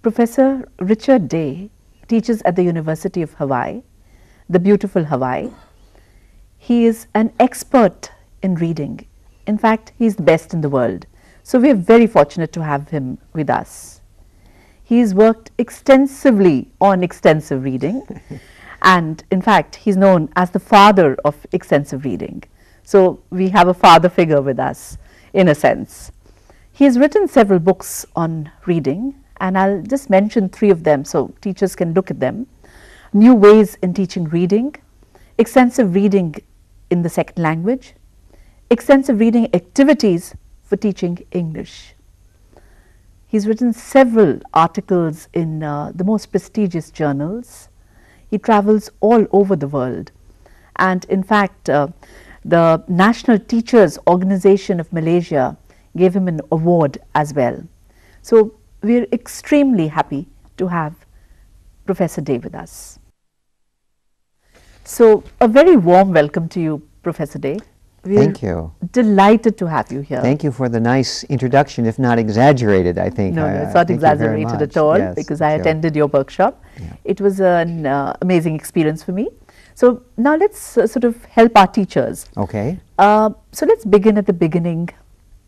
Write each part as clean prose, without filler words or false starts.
Professor Richard Day teaches at the University of Hawaii, the beautiful Hawaii. He is an expert in reading. In fact, he is the best in the world. So we are very fortunate to have him with us. He has worked extensively on extensive reading and in fact, he is known as the father of extensive reading. So we have a father figure with us in a sense. He has written several books on reading, and I'll just mention 3 of them so teachers can look at them. New Ways in Teaching Reading, Extensive Reading in the Second Language, Extensive Reading Activities for Teaching English. He's written several articles in the most prestigious journals. He travels all over the world, and in fact the National Teachers Organization of Malaysia gave him an award as well. So we're extremely happy to have Professor Day with us. So a very warm welcome to you, Professor Day. Thank you. Delighted to have you here. Thank you for the nice introduction, if not exaggerated, I think. No, it's not exaggerated at all, yes, because I attended your workshop. Yeah. It was an amazing experience for me. So now let's sort of help our teachers. Okay. So let's begin at the beginning.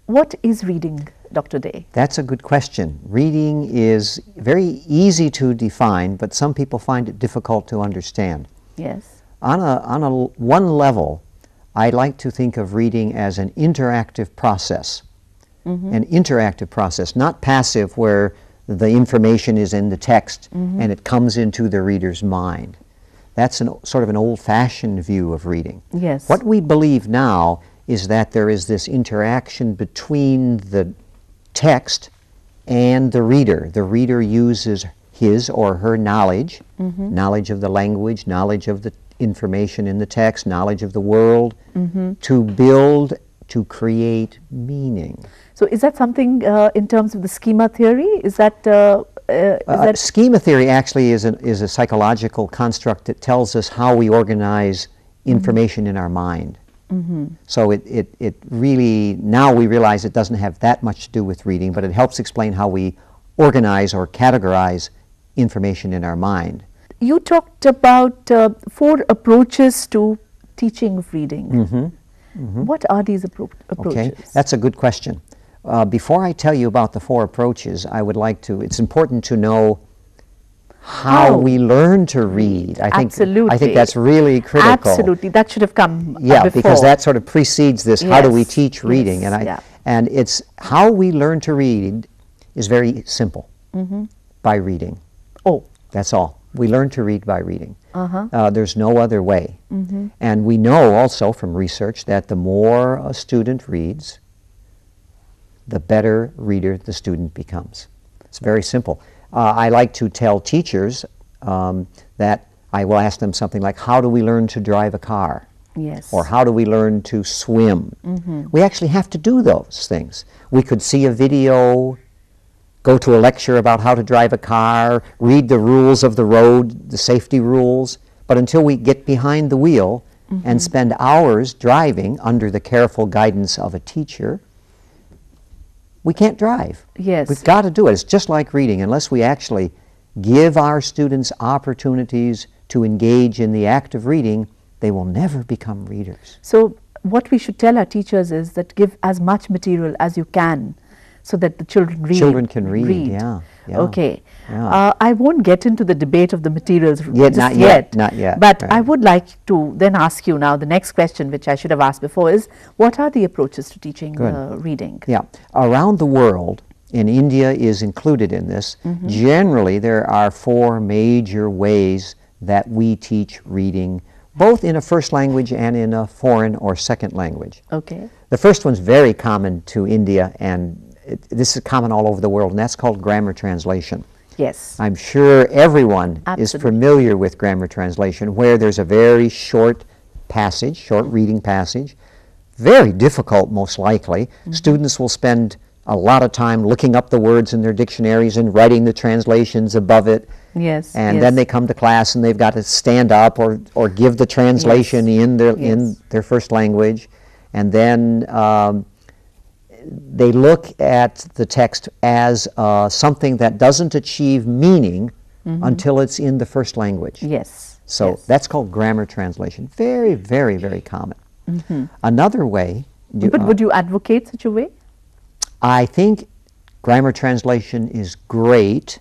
What is reading, Dr. Day? That's a good question. Reading is very easy to define, but some people find it difficult to understand. Yes. On one level, I like to think of reading as an interactive process. An interactive process, not passive where the information is in the text and it comes into the reader's mind. That's sort of an old-fashioned view of reading. Yes. What we believe now is that there is this interaction between the text and the reader. The reader uses his or her knowledge, knowledge of the language, knowledge of the information in the text, knowledge of the world, to build, to create meaning. So is that something in terms of the schema theory? Is that schema theory actually is a psychological construct that tells us how we organize information in our mind. So it really, now we realize it doesn't have that much to do with reading, but it helps explain how we organize or categorize information in our mind. You talked about 4 approaches to teaching of reading. What are these approaches? Okay, that's a good question. Before I tell you about the 4 approaches, I would like to, it's important to know how we learn to read. I think that's really critical. Absolutely, that should have come before. Because that sort of precedes this, how do we teach reading? Yes. And it's how we learn to read is very simple, by reading. Oh. That's all. We learn to read by reading. There's no other way. And we know also from research that the more a student reads, the better reader the student becomes. It's very simple. I like to tell teachers that I will ask them something like, how do we learn to drive a car? Yes. Or how do we learn to swim? We actually have to do those things. We could see a video, go to a lecture about how to drive a car, read the rules of the road, the safety rules, but until we get behind the wheel and spend hours driving under the careful guidance of a teacher, we can't drive. Yes. We've got to do it. It's just like reading. Unless we actually give our students opportunities to engage in the act of reading, they will never become readers. So what we should tell our teachers is that give as much material as you can so that the children read. Children can read. Yeah. Okay. Yeah. I won't get into the debate of the materials not yet. But right. I would like to then ask you now, the next question, which I should have asked before, is what are the approaches to teaching reading? Yeah. Around the world, and India is included in this, generally there are 4 major ways that we teach reading, both in a first language and in a foreign or second language. Okay. The first one's very common to India, and this is common all over the world, and that's called grammar translation. Yes. I'm sure everyone is familiar with grammar translation, where there's a very short passage, short reading passage, very difficult most likely. Students will spend a lot of time looking up the words in their dictionaries and writing the translations above it. Yes. And then they come to class and they've got to stand up or give the translation in their first language. And then they look at the text as something that doesn't achieve meaning until it's in the first language. Yes. So yes. that's called grammar translation. Very, very, very common. Another way... But would you advocate such a way? I think grammar translation is great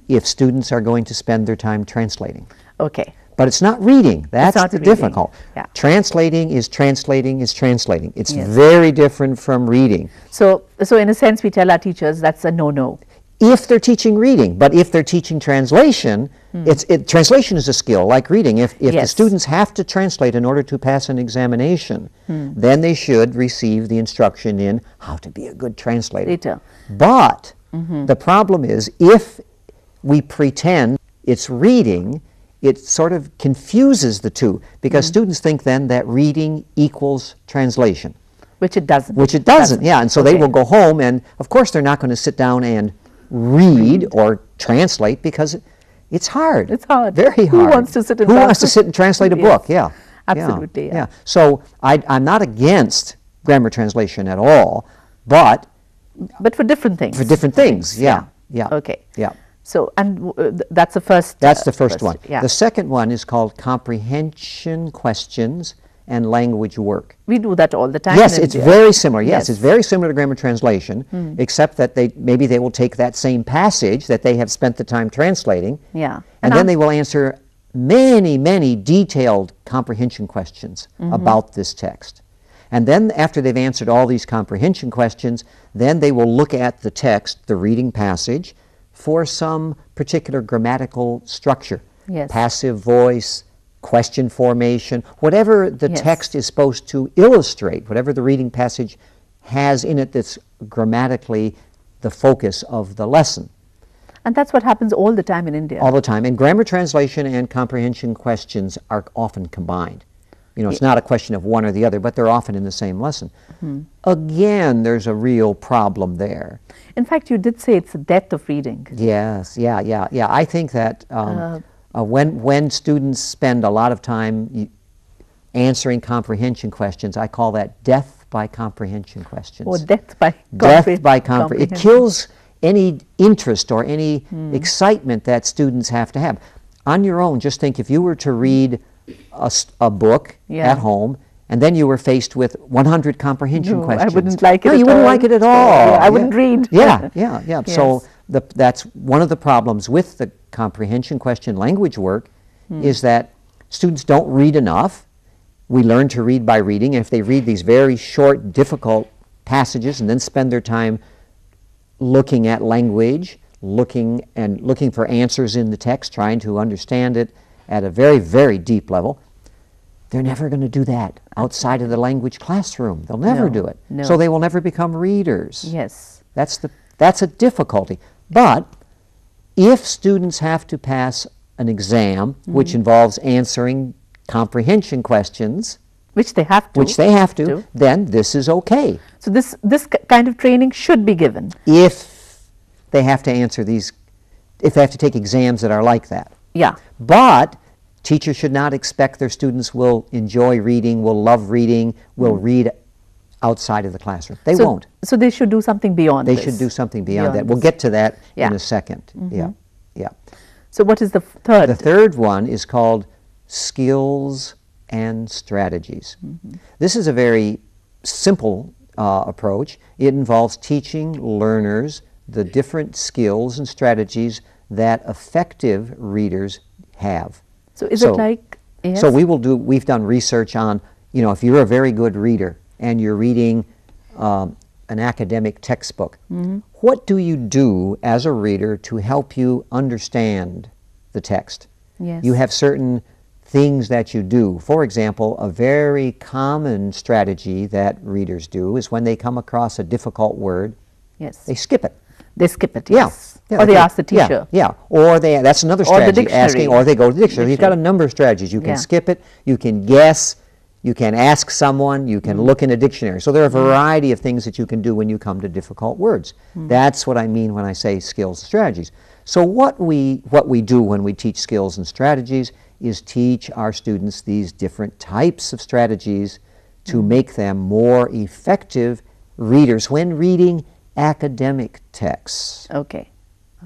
if students are going to spend their time translating. Okay. But it's not reading. That's not the reading. difficult. Yeah. Translating is translating is translating. It's Yes. very different from reading. So in a sense, we tell our teachers that's a no-no. If they're teaching reading, but if they're teaching translation, translation is a skill like reading. If the Yes. students have to translate in order to pass an examination, then they should receive the instruction in how to be a good translator. Later. But the problem is, if we pretend it's reading, it sort of confuses the two, because students think then that reading equals translation. Which it doesn't. Which it doesn't, yeah. And so they will go home, and of course they're not going to sit down and read or translate, because it's hard. It's hard. Very hard. Who wants to sit and Who wants to sit and translate a Yes. book? Yeah. Absolutely, Yeah. yeah. So I'm not against grammar translation at all, but for different things. for different things. Yeah. Yeah. Okay. Yeah. So, and that's the first. That's the first one. Yeah. The second one is called comprehension questions and language work. We do that all the time. Yes, in it's India. very similar. Yes, Yes. it's very similar to grammar translation, except that maybe they will take that same passage that they have spent the time translating, Yeah. and then they will answer many, many detailed comprehension questions about this text. And then after they've answered all these comprehension questions, then they will look at the text, the reading passage, for some particular grammatical structure. Yes. Passive voice, question formation, whatever the Yes. text is supposed to illustrate, whatever the reading passage has in it that's grammatically the focus of the lesson. And that's what happens all the time in India. All the time. And grammar translation and comprehension questions are often combined. You know, it's not a question of one or the other, but they're often in the same lesson. Again, there's a real problem there. In fact, you did say it's the death of reading. Yes, yeah. I think that when students spend a lot of time answering comprehension questions, I call that death by comprehension questions. Or death by Death by comprehension. It kills any interest or any excitement that students have to have. On your own, just think if you were to read a book Yeah. at home, and then you were faced with 100 comprehension No, questions. I wouldn't like it No, at you wouldn't all. like it at all. I wouldn't read. Yeah. So Yes. that's one of the problems with the comprehension question language work is that students don't read enough. We learn to read by reading, and if they read these very short, difficult passages and then spend their time looking at language, looking for answers in the text, trying to understand it at a very, very deep level, they're never going to do that outside of the language classroom. They'll never No, do it. no. So they will never become readers. Yes. That's a difficulty. But if students have to pass an exam, which involves answering comprehension questions, Which they have to. then this is okay. So this kind of training should be given. If they have to answer these, if they have to take exams that are like that. Yeah. But teachers should not expect their students will enjoy reading, will love reading, will read outside of the classroom. They won't. So they should do something beyond They this. should do something beyond that. Beyond We'll this. get to that in Yeah. a second. Yeah. So what is the third? The third one is called skills and strategies. This is a very simple approach. It involves teaching learners the different skills and strategies that effective readers have. So is it like, yes? So we've done research on, if you're a very good reader and you're reading an academic textbook, what do you do as a reader to help you understand the text? Yes. You have certain things that you do. For example, a very common strategy that readers do is when they come across a difficult word, Yes. they skip it. They skip it, Yeah. yes. Or they ask the Yeah, teacher. Yeah, or that's another Or the strategy, dictionary. or they go to the dictionary. You've got a number of strategies. You can Yeah. skip it, you can guess, you can ask someone, you can look in a dictionary. So there are a variety of things that you can do when you come to difficult words. That's what I mean when I say skills and strategies. So what we do when we teach skills and strategies is teach our students these different types of strategies to make them more effective readers when reading academic texts. Okay.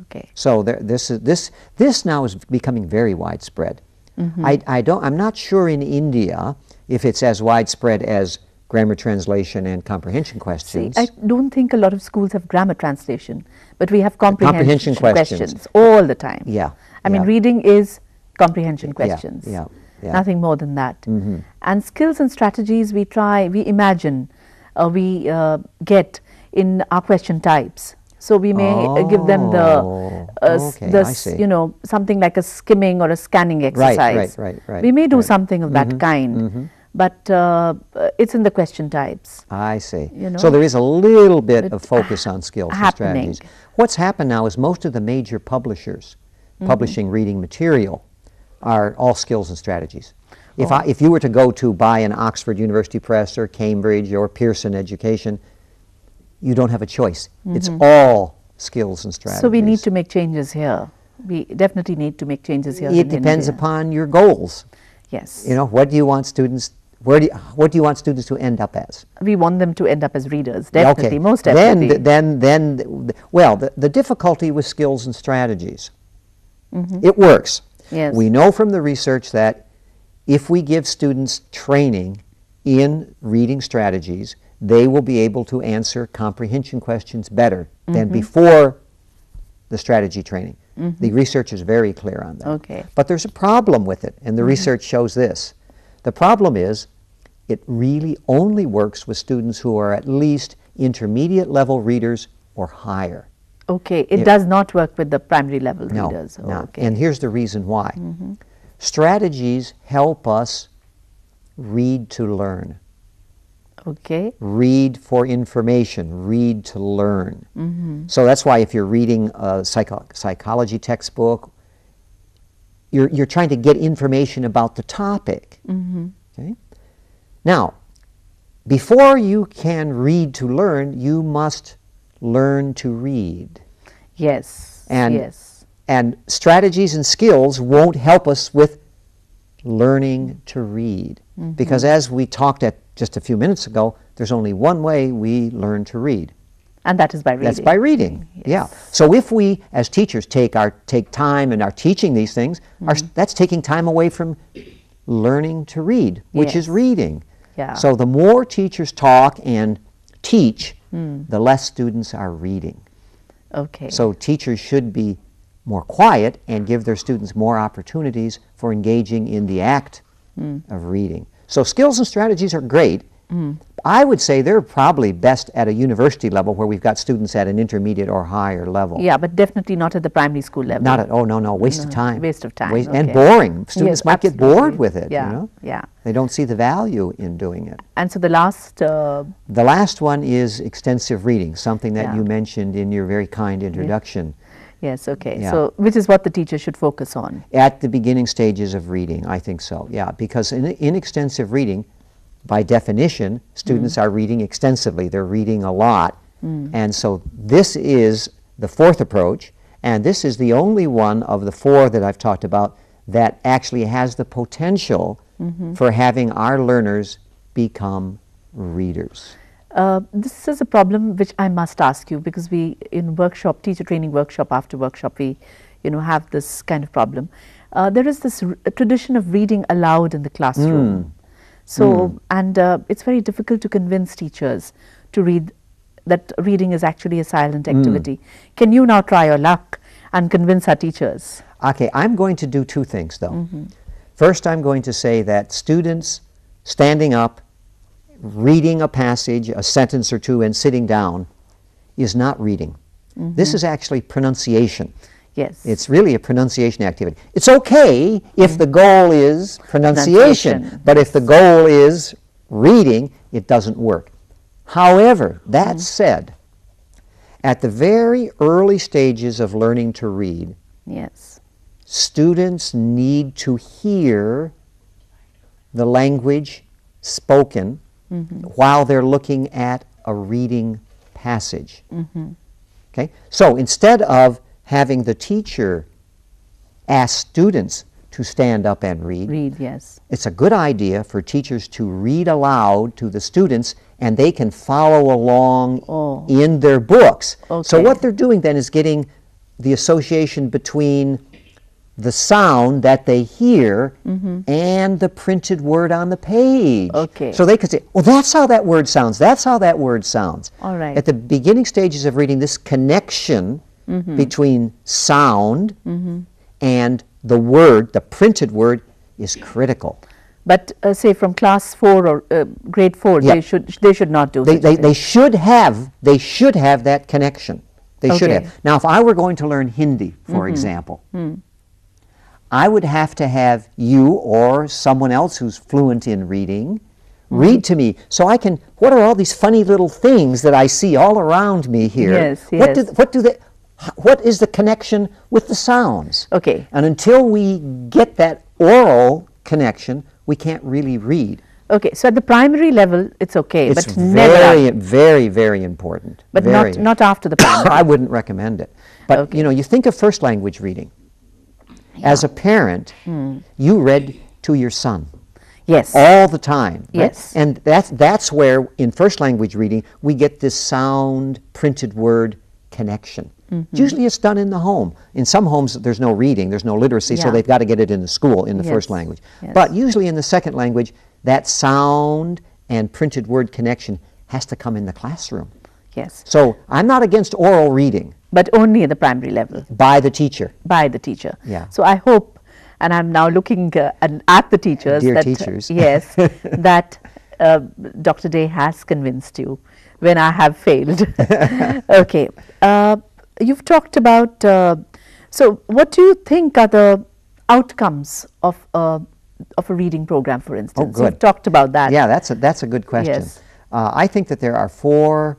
Okay. So this now is becoming very widespread. I'm not sure in India if it's as widespread as grammar translation and comprehension questions. See, I don't think a lot of schools have grammar translation, but we have comprehension questions. questions all the time. Yeah. I mean, reading is comprehension Yeah, questions. yeah, yeah. Nothing more than that. And skills and strategies we imagine, we get in our question types. So we may give them okay, I see. you know, something like a skimming or a scanning exercise. Right. We may do something of that kind, but it's in the question types. I see. You know, so there is a little bit of focus on skills and happening. strategies. What's happened now is most of the major publishers publishing reading material are all skills and strategies. If you were to go to buy an Oxford University Press or Cambridge or Pearson Education, you don't have a choice. It's all skills and strategies. So we need to make changes here. We definitely need to make changes here. It depends upon your goals. Yes. You know, what do you want students? What do you want students to end up as? We want them to end up as readers. Definitely, okay. most definitely. Well, the difficulty with skills and strategies, it works. Yes. We know from the research that if we give students training in reading strategies, they will be able to answer comprehension questions better than before the strategy training. The research is very clear on that. Okay. But there's a problem with it, and the research shows this. The problem is it really only works with students who are at least intermediate level readers or higher. Okay, it does not work with the primary level readers. No. Okay. And here's the reason why. Strategies help us read to learn. Okay. Read for information, read to learn. So that's why if you're reading a psychology textbook, you're trying to get information about the topic. Okay? Now, before you can read to learn, you must learn to read. Yes. Yes. And strategies and skills won't help us with learning to read. Because as we talked at just a few minutes ago, there's only one way we learn to read. And that is by reading. That's by reading. Yes. Yeah. So if we, as teachers, take time and are teaching these things, that's taking time away from learning to read, which is reading. Yeah. So the more teachers talk and teach, the less students are reading. Okay. So teachers should be more quiet and give their students more opportunities for engaging in the act of reading. So skills and strategies are great. I would say they're probably best at a university level where we've got students at an intermediate or higher level. Yeah, but definitely not at the primary school level. Not at, no, waste of time. Waste of time, And okay. boring. Students Yes, might get absolutely. bored with it, Yeah, you know? yeah. They don't see the value in doing it. And so the last... The last one is extensive reading, something that Yeah. you mentioned in your very kind introduction. Yes, okay. Yeah. So which is what the teacher should focus on. At the beginning stages of reading, I think so, yeah. Because in extensive reading, by definition, students are reading extensively. They're reading a lot. And so this is the fourth approach, and this is the only one of the four that I've talked about that actually has the potential for having our learners become readers. This is a problem which I must ask you, because we, in workshop, teacher training workshop after workshop, we, have this kind of problem. There is this tradition of reading aloud in the classroom. So, and it's very difficult to convince teachers to read, that reading is actually a silent activity. Can you now try your luck and convince our teachers? Okay, I'm going to do two things though. First, I'm going to say that students standing up, reading a passage, a sentence or two, and sitting down is not reading. This is actually pronunciation. Yes. It's really a pronunciation activity. It's okay if the goal is pronunciation, but if the goal is reading, it doesn't work. However, that said, at the very early stages of learning to read, Yes. students need to hear the language spoken while they're looking at a reading passage. Okay? So instead of having the teacher ask students to stand up and read, Read, yes. it's a good idea for teachers to read aloud to the students and they can follow along Oh. in their books. So Okay. what they're doing then is getting the association between the sound that they hear and the printed word on the page. Okay. So they could say, well, that's how that word sounds. That's how that word sounds. All right. At the beginning stages of reading, this connection between sound and the word, the printed word, is critical. But say from class 4 or grade 4, Yeah. they should not do such a thing. They should have that connection. They should Okay. have. Now, if I were going to learn Hindi, for example, I would have to have you or someone else who's fluent in reading read to me, so I can. What are all these funny little things that I see all around me here? Yes, What what is the connection with the sounds? Okay. And until we get that oral connection, we can't really read. Okay, so at the primary level, it's okay, It's but never very, after. very, very important. But Very. not after the primary. I wouldn't recommend it. But Okay. you know, you think of first language reading. As a parent, you read to your son Yes. all the time. right? Yes. And that's where in first language reading we get this sound printed word connection. Usually it's done in the home. In some homes there's no reading, there's no literacy, so Yeah. they've got to get it in the school in the first Yes. language. Yes. But usually in the second language, that sound and printed word connection has to come in the classroom. Yes. So I'm not against oral reading But only at the primary level, by the teacher. by the teacher. Yeah. So I hope, and I'm now looking at the teachers. Dear that, teachers. yes, that Dr. Day has convinced you when I have failed. Okay. You've talked about, so what do you think are the outcomes of a reading program, for instance? good. You've talked about that. Yeah, that's a good question. Yes. I think that there are 4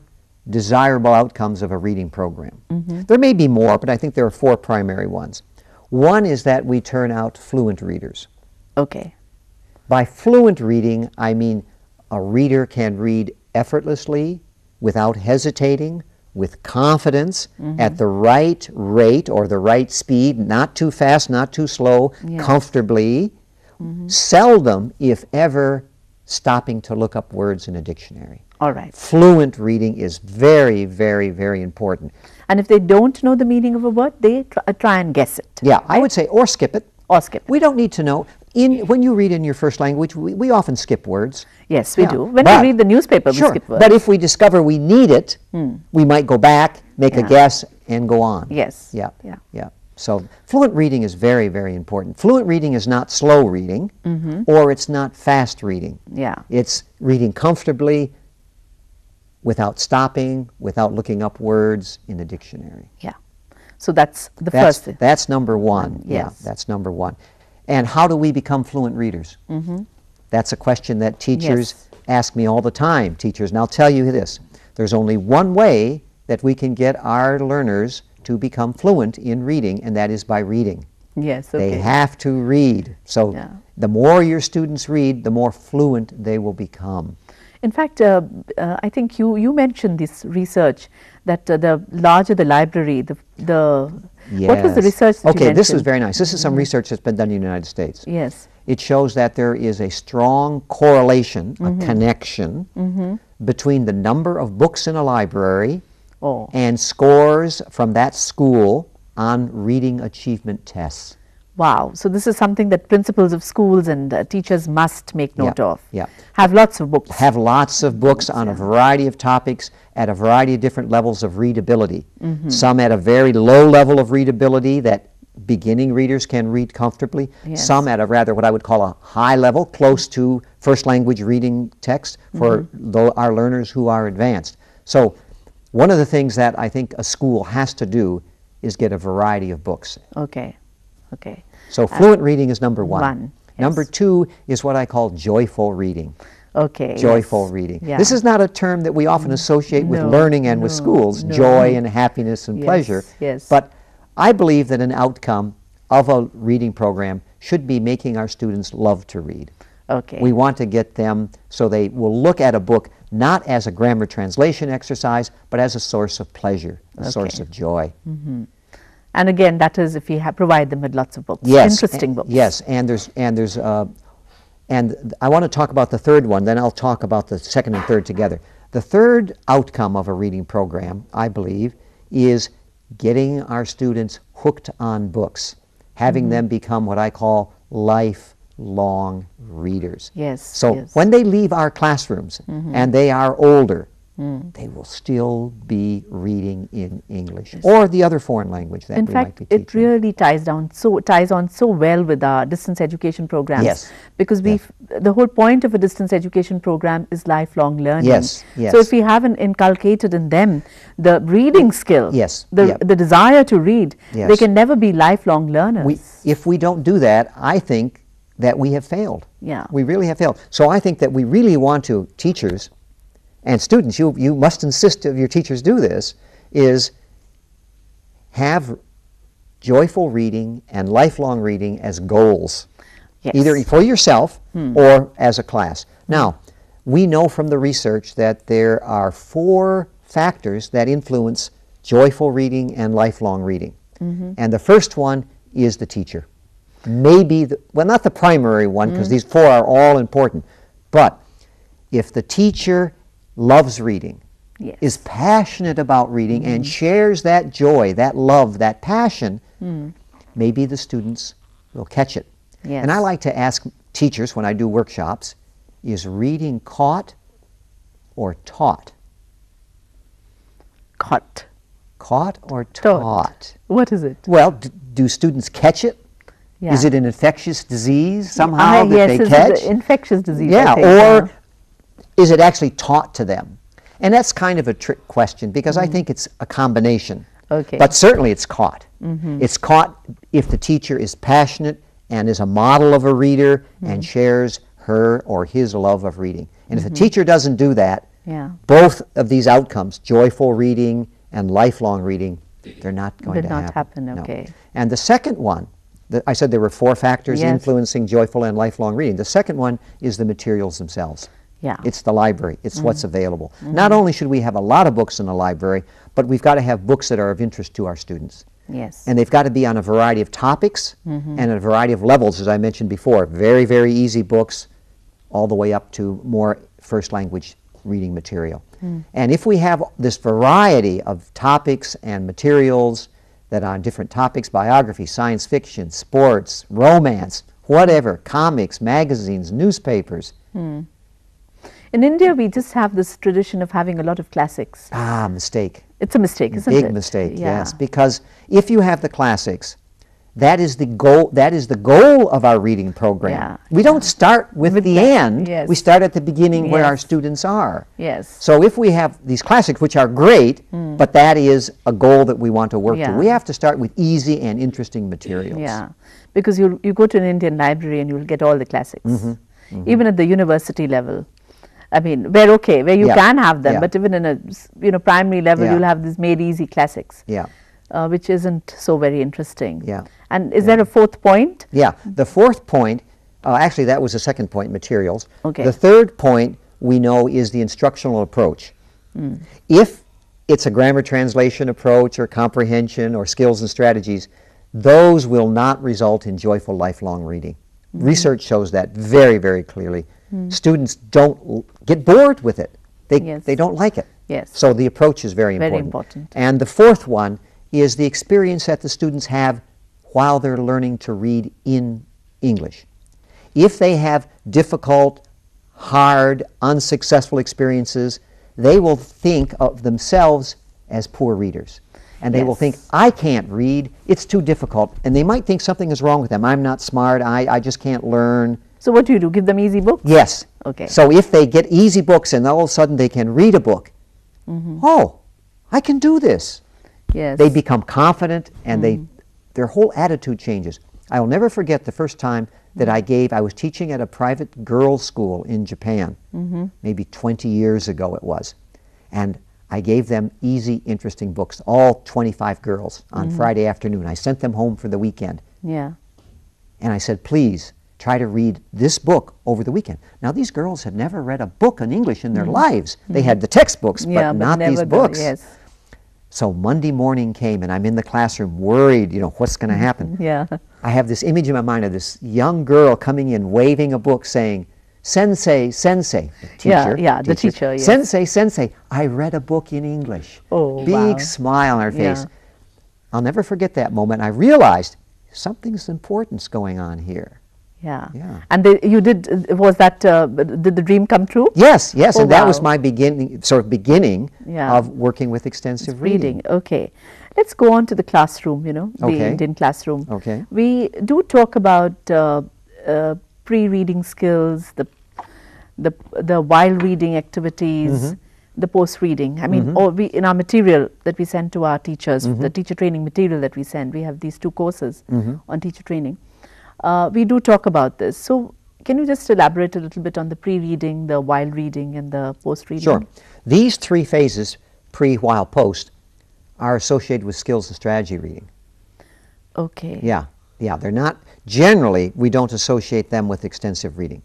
desirable outcomes of a reading program. There may be more, but I think there are 4 primary ones. One is that we turn out fluent readers. Okay. By fluent reading, I mean a reader can read effortlessly, without hesitating, with confidence, at the right rate or the right speed, not too fast, not too slow, Yes. comfortably, seldom, if ever, stopping to look up words in a dictionary. All right. Fluent reading is very, very, very important. And if they don't know the meaning of a word, they try and guess it. Yeah, I would say, or skip it. Or skip it. We don't need to know. When you read in your first language, we often skip words. Yes, we Yeah. do. When But- we read the newspaper, we Sure, skip words. but if we discover we need it, we might go back, make a Yeah. guess, and go on. Yes. Yeah, Yeah. yeah. So fluent reading is very, very important. Fluent reading is not slow reading, or it's not fast reading. Yeah. It's reading comfortably, without stopping, without looking up words in the dictionary. Yeah. So that's the first thing. That's number one. Yeah, yes. that's number one. And how do we become fluent readers? That's a question that teachers Yes. ask me all the time, teachers. And I'll tell you this. There's only one way that we can get our learners to become fluent in reading, and that is by reading. Yes, okay. They have to read. So Yeah. the more your students read, the more fluent they will become. In fact, I think you mentioned this research that the larger the library, what was the Yes. research that you Okay, this was mentioned? very nice. This is some research that's been done in the United States. Yes. It shows that there is a strong correlation, a connection, between the number of books in a library Oh. and scores from that school on reading achievement tests. Wow. So this is something that principals of schools and teachers must make note of. yeah. Have lots of books. Have lots of books on a variety of topics at a variety of different levels of readability. Some at a very low level of readability that beginning readers can read comfortably. Yes. Some at a rather what I would call a high level, close to first language reading text for our learners who are advanced. So one of the things that I think a school has to do is get a variety of books. Okay. Okay. So fluent reading is number one. One, yes. Number 2 is what I call joyful reading. Okay. Joyful yes. reading. Yeah. This is not a term that we often associate with No, learning and with no, schools, no. joy and happiness and Yes, pleasure. yes. But I believe that an outcome of a reading program should be making our students love to read. Okay. We want to get them so they will look at a book not as a grammar translation exercise, but as a source of pleasure, a source Okay. of joy. And again, that is if we provide them with lots of books, Yes, interesting books. Yes, and there's And I want to talk about the third one, then I'll talk about the second and third together. The third outcome of a reading program, I believe, is getting our students hooked on books, having them become what I call lifelong readers. Yes. So yes. when they leave our classrooms and they are older, they will still be reading in English or the other foreign language that In we might fact, be teaching. it really ties on so well with our distance education programs. Yes. Because the whole point of a distance education program is lifelong learning. Yes, yes. So if we haven't inculcated in them the reading skill, Yes, the desire to read, they Yes. can never be lifelong learners. If we don't do that, I think that we have failed. Yeah. We really have failed. So I think that we really want to, teachers and students, you must insist that your teachers do this, is have joyful reading and lifelong reading as goals, Yes. either for yourself or as a class. Now, we know from the research that there are 4 factors that influence joyful reading and lifelong reading. And the first one is the teacher. Maybe, well, not the primary one, because these 4 are all important, but if the teacher loves reading, Yes. is passionate about reading, and shares that joy, that love, that passion, maybe the students will catch it. Yes. And I like to ask teachers when I do workshops, is reading caught or taught? Caught. Caught or Taught. taught? What is it? Well, do students catch it? Yeah. Is it an infectious disease somehow that yes, they it's catch? an infectious disease. Yeah, I think, or is it actually taught to them? And that's kind of a trick question, because I think it's a combination. Okay. But certainly it's caught. It's caught if the teacher is passionate and is a model of a reader and shares her or his love of reading. And if the teacher doesn't do that, Yeah. both of these outcomes, joyful reading and lifelong reading, they're not going Did to not happen. happen, No. okay. And the second one, I said there were 4 factors Yes. influencing joyful and lifelong reading. The second one is the materials themselves. Yeah. It's the library. It's what's available. Not only should we have a lot of books in the library, but we've got to have books that are of interest to our students. Yes. And they've got to be on a variety of topics and a variety of levels, as I mentioned before. Very, very easy books, all the way up to more first language reading material. And if we have this variety of topics and materials that are on different topics, biography, science fiction, sports, romance, whatever, comics, magazines, newspapers. In India, we just have this tradition of having a lot of classics. Ah, mistake. It's a mistake, isn't it? Big mistake, Yeah. yes. Because if you have the classics, that is the goal. That is the goal of our reading program. Yeah, We don't start with the end. yes. We start at the beginning where our Yes. students are. Yes. So if we have these classics, which are great, but that is a goal that we want to work to, Yeah. we have to start with easy and interesting materials. Yeah, because you go to an Indian library and you'll get all the classics, even at the university level. I mean, where you Yeah. can have them, Yeah. but even in a primary level, Yeah. you'll have these made easy classics, Yeah. which isn't so very interesting. Yeah. And is there a 4th point? Yeah. The 4th point, actually that was the second point, materials. Okay. The third point we know is the instructional approach. If it's a grammar translation approach or comprehension or skills and strategies, those will not result in joyful lifelong reading. Research shows that very, very clearly. Students don't get bored with it. Yes. They don't like it. Yes. So the approach is very important. Very important. And the 4th one is the experience that the students have while they're learning to read in English. If they have difficult, hard, unsuccessful experiences, they will think of themselves as poor readers. And they will Yes. think, I can't read, it's too difficult. And they might think something is wrong with them. I'm not smart, I just can't learn. So what do? Give them easy books? Yes. Okay. So if they get easy books and all of a sudden they can read a book, oh, I can do this. Yes. They become confident and their whole attitude changes. I will never forget the first time that I was teaching at a private girls' school in Japan, maybe 20 years ago it was. And I gave them easy, interesting books, all 25 girls on Friday afternoon. I sent them home for the weekend. Yeah. And I said, please, try to read this book over the weekend. Now, these girls had never read a book in English in their lives. They had the textbooks, but Yeah, not never these the- books. Yes. So Monday morning came and I'm in the classroom worried, you know, what's going to happen? Yeah. I have this image in my mind of this young girl coming in waving a book saying, Sensei, Sensei, the teacher. Yeah, the teacher, yes. Sensei, Sensei, I read a book in English. Oh, Big wow. smile on her Yeah. face. I'll never forget that moment. I realized something's important's going on here. Yeah. Yeah. And you did, was that, did the dream come true? Yes, yes, Oh, and that was wow. my beginning Yeah. of working with extensive reading. Okay. Let's go on to the classroom, you know, the Okay. Indian classroom. Okay. We do talk about pre-reading skills, the while reading activities, the post-reading. I mean, or in our material that we send to our teachers, the teacher training material that we send, we have these 2 courses on teacher training. We do talk about this. So can you just elaborate a little bit on the pre-reading, the while reading, and the post-reading? Sure. These 3 phases, pre, while, post, are associated with skills and strategy reading. Okay. Yeah, yeah, they're not, generally, we don't associate them with extensive reading.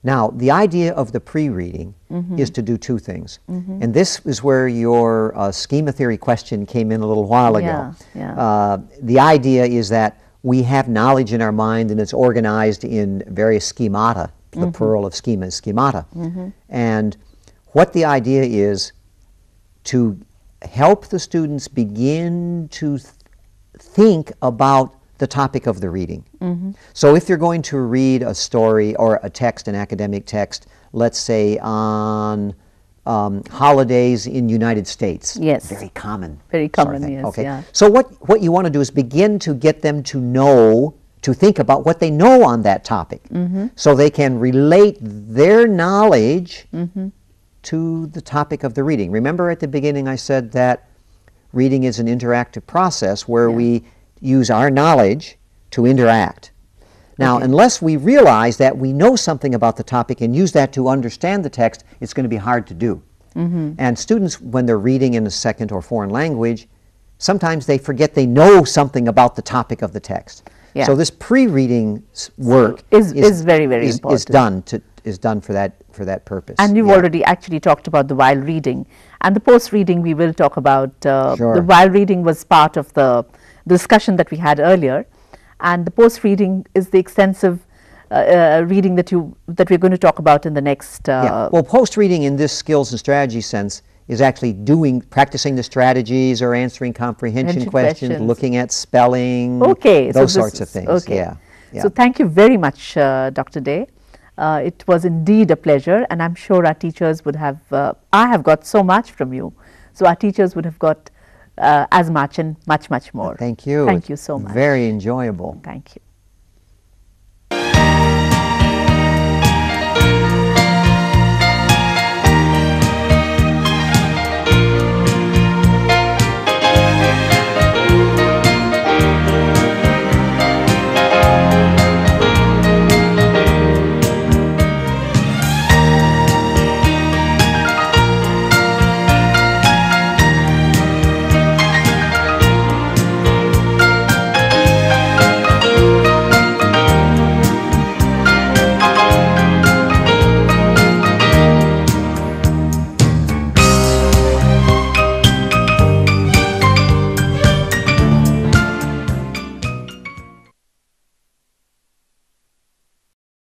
Now, the idea of the pre-reading is to do 2 things. And this is where your schema theory question came in a little while ago. Yeah. The idea is that we have knowledge in our mind and it's organized in various schemata. The plural of schema is schemata. And what the idea is to help the students begin to think about the topic of the reading. So if you're going to read a story or a text, an academic text, let's say on holidays in United States. Yes. Very common. Very sort of common, thing, yes, okay? yeah. So what you want to do is begin to get them to know, to think about what they know on that topic. So they can relate their knowledge to the topic of the reading. Remember at the beginning I said that reading is an interactive process where we use our knowledge to interact. Now, unless we realize that we know something about the topic and use that to understand the text, it's going to be hard to do. And students, when they're reading in a second or foreign language, sometimes they forget they know something about the topic of the text. Yeah. So this pre-reading work Is very, very important. Is done for that purpose. And you've Yeah. already actually talked about the while reading. And the post-reading we will talk about. Sure. The while reading was part of the discussion that we had earlier. And the post-reading is the extensive reading that we're going to talk about in the next. Yeah. Well, post-reading in this skills and strategy sense is actually practicing the strategies or answering comprehension questions, looking at spelling, those sorts of things. Okay. Yeah. Yeah. So thank you very much, Dr. Day. It was indeed a pleasure, and I'm sure our teachers would have, I have got so much from you, so our teachers would have got as much and much, much more. Thank you. Thank you so much. Very enjoyable. Thank you.